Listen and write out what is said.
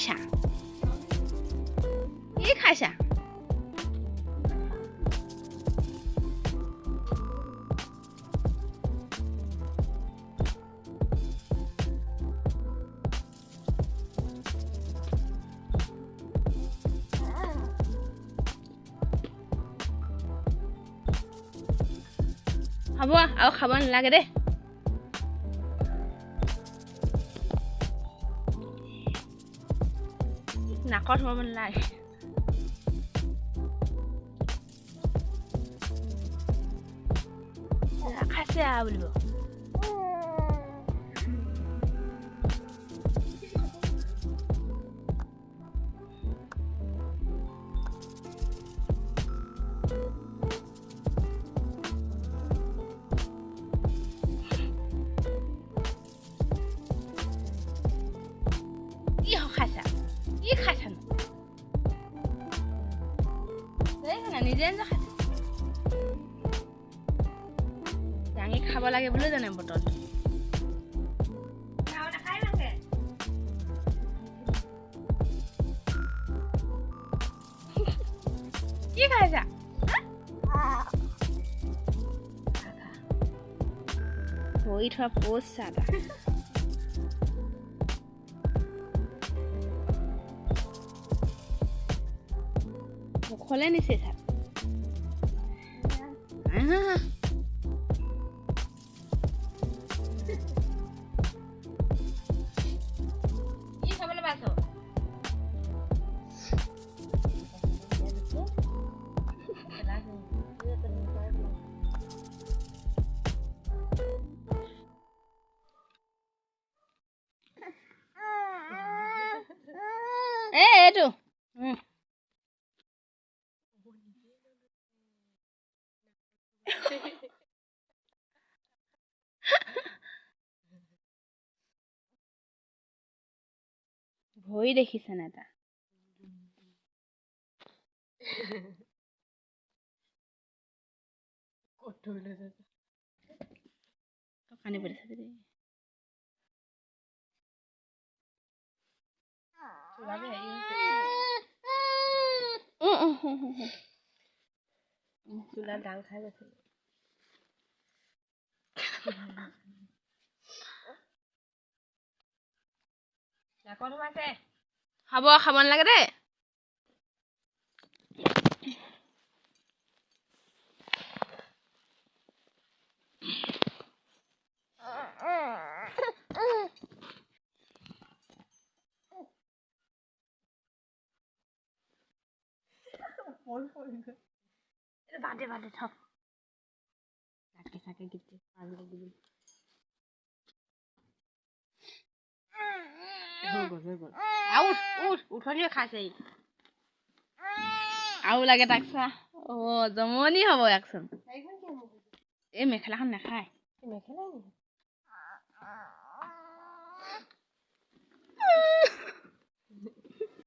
খাইছা কি খাইছা হ'ব আৰু খাব নালাগে দেই নাকত সোমাব নালাগে খাইছে বুলিব কি খাইছা নিজে নিজে খাইছা দাঙি খাব লাগে বুলি জানে বটলটো কি খাইছা ভৰি থোৱা পোষ্ট চাদা মুখলে নিছে চাদ কি খাবলৈ পাইছ এইটো ভৰি দেখিছে না এটা পানী পৰিছে দেই চুলা ডাল খাই গৈছে হ'ব খাব নালাগে দেই বাদে থক চাকে গিফ্ট হৈ গ'ল উঠনিয়ে খাইছে আৰু লাগে তাক চা জমনি হ'ব একচোন এই মেখেলাখন নাখায় মেখেলা